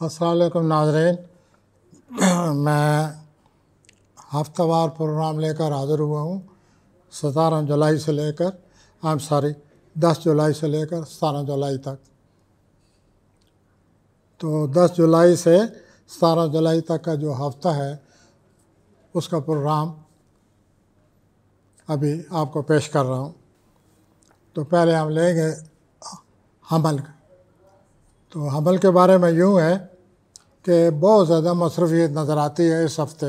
السلام علیکم ناظرین، میں ہفتہ وار پروگرام لے کر حاضر ہوا ہوں 17 جولائی سے لے کر 10 جولائی سے لے کر 17 جولائی تک۔ تو 10 جولائی سے 17 جولائی تک کا جو ہفتہ ہے اس کا پروگرام ابھی آپ کو پیش کر رہا ہوں۔ تو پہلے ہم لیں گے حمل۔ تو حمل کے بارے میں یوں ہے کہ بہت زیادہ مصروفیت نظر آتی ہے اس ہفتے،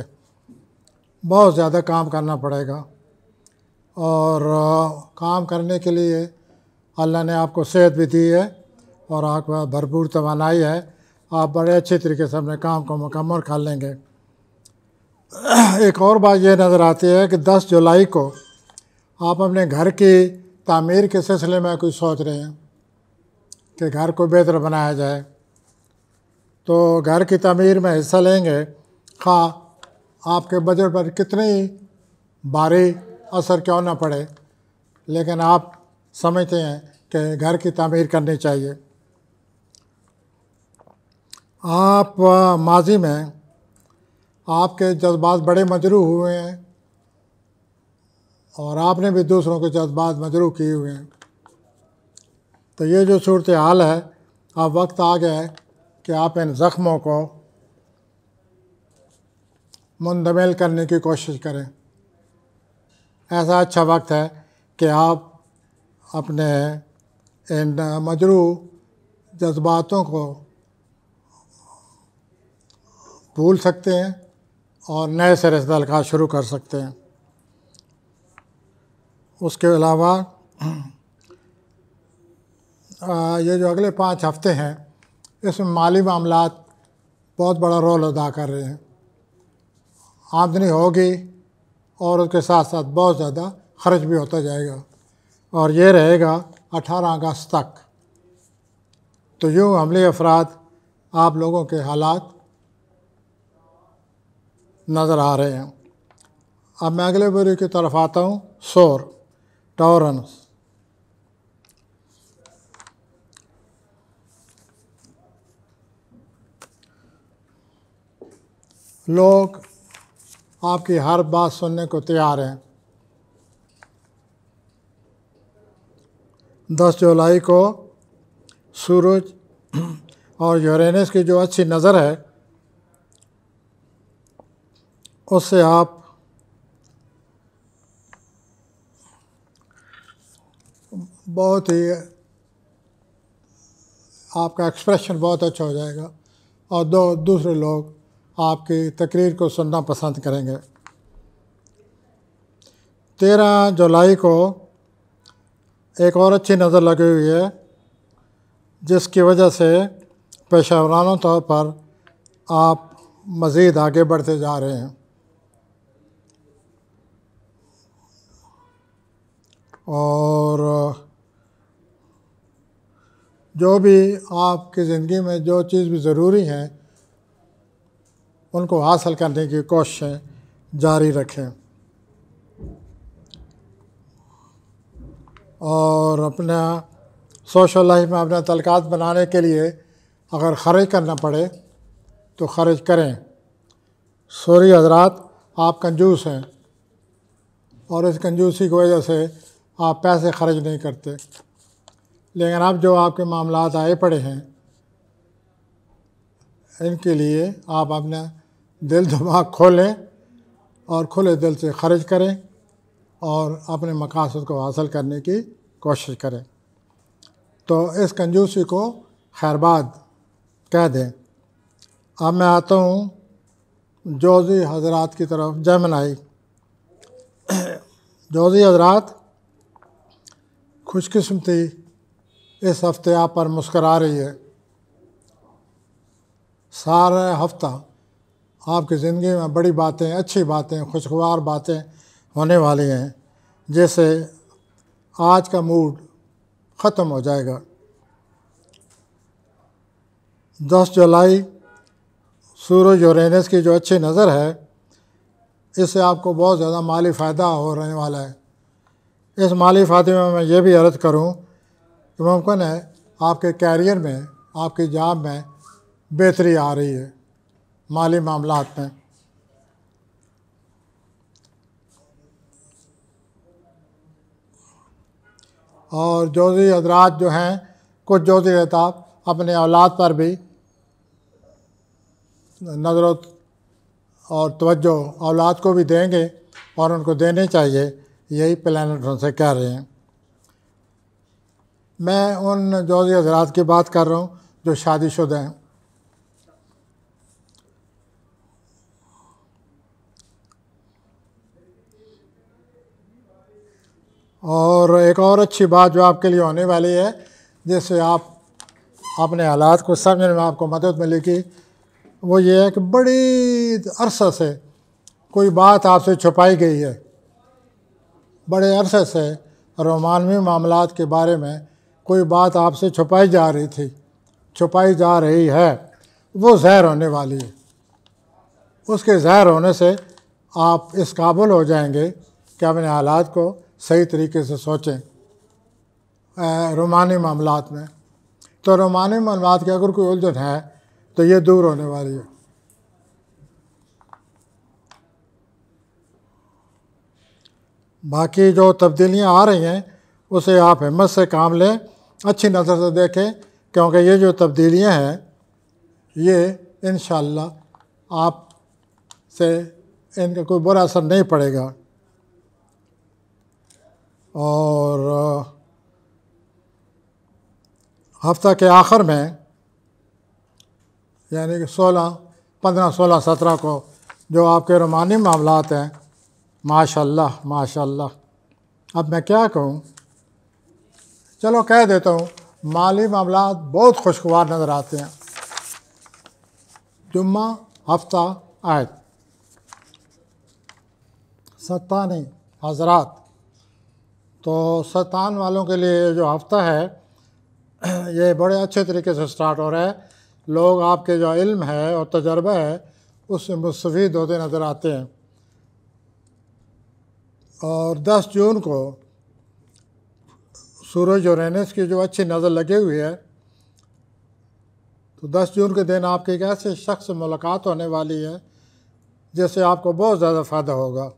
بہت زیادہ کام کرنا پڑے گا، اور کام کرنے کے لیے اللہ نے آپ کو صحت بھی دی ہے اور آپ کو بھرپور توانائی ہے، آپ بڑے اچھے طریقے سے اپنے کام کو مکمل کر لیں گے۔ ایک اور بات یہ نظر آتی ہے کہ 10 جولائی کو آپ اپنے گھر کی تعمیر کے سلسلے میں کچھ سوچ رہے ہیں کہ گھر کو بہتر بنایا جائے، تو گھر کی تعمیر میں حصہ لیں گے، خواہ آپ کے بجٹ پر کتنی بھاری اثر کیوں نہ پڑے، لیکن آپ سمجھتے ہیں کہ گھر کی تعمیر کرنی چاہیے۔ آپ ماضی میں آپ کے جذبات بڑے مجروح ہوئے ہیں اور آپ نے بھی دوسروں کے جذبات مجروح کیے ہوئے ہیں۔ تو یہ جو صورتحال ہے، اب وقت آ گیا ہے کہ آپ ان زخموں کو مندمل کرنے کی کوشش کریں۔ ایسا اچھا وقت ہے کہ آپ اپنے ان مجروح جذباتوں کو بھول سکتے ہیں اور نئے سرے سے تلقاء شروع کر سکتے ہیں۔ اس کے علاوہ یہ جو اگلے 5 ہفتے ہیں اس میں مالی معاملات بہت بڑا رول ادا کر رہے ہیں۔ آمدنی ہوگی اور اس کے ساتھ ساتھ بہت زیادہ خرچ بھی ہوتا جائے گا، اور یہ رہے گا 18 اگست تک۔ تو یوں عملی افراد آپ لوگوں کے حالات نظر آ رہے ہیں۔ اب میں اگلے بوری کی طرف آتا ہوں، سور ٹورنس۔ لوگ آپ کی ہر بات سننے کو تیار ہیں۔ 10 جولائی کو سورج اور یورینس کی جو اچھی نظر ہے اس سے آپ بہت ہی آپ کا ایکسپریشن بہت اچھا ہو جائے گا اور دوسرے لوگ آپ کی تقریر کو سننا پسند کریں گے۔ 13 جولائی کو ایک اور اچھی نظر لگی ہوئی ہے جس کی وجہ سے پیشہ ورانہ طور پر آپ مزید آگے بڑھتے جا رہے ہیں، اور جو بھی آپ کی زندگی میں جو چیز بھی ضروری ہیں ان کو حاصل کرنے کی کوششیں جاری رکھیں، اور اپنا سوشل لائف میں اپنا تعلقات بنانے کے لیے اگر خرچ کرنا پڑے تو خرچ کریں۔ سوری حضرات، آپ کنجوس ہیں اور اس کنجوسی کی وجہ سے آپ پیسے خرچ نہیں کرتے، لیکن اب جو آپ کے معاملات آئے پڑے ہیں ان کے لیے آپ اپنا دل دماغ کھولیں اور کھلے دل سے خرچ کریں اور اپنے مقاصد کو حاصل کرنے کی کوشش کریں۔ تو اس کنجوسی کو خیرباد کہہ دیں۔ اب میں آتا ہوں جوزی حضرات کی طرف، جیمنائی۔ جوزی حضرات، خوش قسمتی اس ہفتے آپ پر مسکرا رہی ہے۔ سارا ہفتہ آپ کی زندگی میں بڑی باتیں، اچھی باتیں، خوشگوار باتیں ہونے والی ہیں، جیسے آج کا موڈ ختم ہو جائے گا۔ 10 جولائی سورج یورینس کی جو اچھی نظر ہے اس سے آپ کو بہت زیادہ مالی فائدہ ہو رہنے والا ہے۔ اس مالی فائدے میں میں یہ بھی عرض کروں کہ ممکن ہے آپ کے کیریئر میں، آپ کی جاب میں بہتری آ رہی ہے مالی معاملات میں۔ اور جوزی حضرات جو ہیں، کچھ جوزی احتاب اپنے اولاد پر بھی نظر اور توجہ اولاد کو بھی دیں گے اور ان کو دینی چاہیے، یہی پلانٹ ان سے کہہ رہے ہیں۔ میں ان جوزی حضرات کی بات کر رہا ہوں جو شادی شدہ ہیں۔ اور ایک اور اچھی بات جو آپ کے لیے ہونے والی ہے، جس سے آپ اپنے حالات کو سمجھنے میں آپ کو مدد ملے گی، وہ یہ ہے کہ بڑی عرصے سے کوئی بات آپ سے چھپائی گئی ہے، بڑے عرصے سے رومانوی معاملات کے بارے میں کوئی بات آپ سے چھپائی جا رہی تھی، چھپائی جا رہی ہے، وہ ظاہر ہونے والی ہے۔ اس کے ظاہر ہونے سے آپ اس قابل ہو جائیں گے کہ اپنے حالات کو صحیح طریقے سے سوچیں رومانی معاملات میں۔ تو رومانی معاملات کی اگر کوئی الجھن ہے تو یہ دور ہونے والی ہے۔ باقی جو تبدیلیاں آ رہی ہیں اسے آپ ہمت سے کام لیں، اچھی نظر سے دیکھیں، کیونکہ یہ جو تبدیلیاں ہیں یہ انشاءاللہ آپ سے ان کا کوئی برا اثر نہیں پڑے گا۔ اور ہفتہ کے آخر میں یعنی کہ 15، 16، 17 کو جو آپ کے رومانی معاملات ہیں، ماشاءاللہ ماشاءاللہ، اب میں کیا کہوں، چلو کہہ دیتا ہوں، مالی معاملات بہت خوشگوار نظر آتے ہیں۔ جمعہ ہفتہ آیت ستانی حضرات، تو ستان والوں کے لیے جو ہفتہ ہے یہ بڑے اچھے طریقے سے سٹارٹ ہو رہا ہے۔ لوگ آپ کے جو علم ہے اور تجربہ ہے اس سے مستفید ہوتے نظر آتے ہیں۔ اور 10 جون کو سورج یورینس کی جو اچھی نظر لگی ہوئی ہے، تو 10 جون کے دن آپ کی ایک ایسے شخص سے ملاقات ہونے والی ہے جس سے آپ کو بہت زیادہ فائدہ ہوگا۔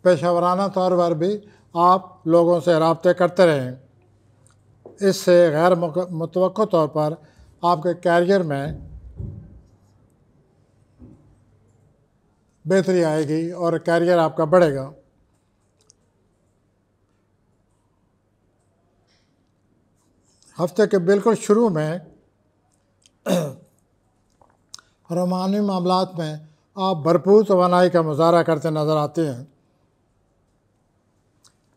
پیشہ ورانہ طور پر بھی آپ لوگوں سے رابطے کرتے رہیں، اس سے غیر متوقع طور پر آپ کے کیریئر میں بہتری آئے گی اور کیریئر آپ کا بڑھے گا۔ ہفتے کے بالکل شروع میں رومانی معاملات میں آپ بھرپور توانائی کا مظاہرہ کرتے نظر آتے ہیں،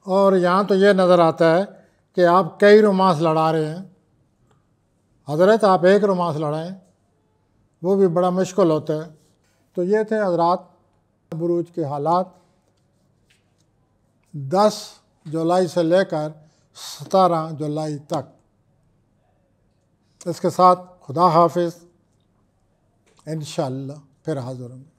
اور یہاں تو یہ نظر آتا ہے کہ آپ کئی رومانس لڑا رہے ہیں۔ حضرت آپ ایک رومانس لڑائیں، وہ بھی بڑا مشکل ہوتا ہے۔ تو یہ تھے حضرات بروج کے حالات 10 جولائی سے لے کر 17 جولائی تک۔ اس کے ساتھ خدا حافظ، انشاءاللہ پھر حاضر ہوں گے۔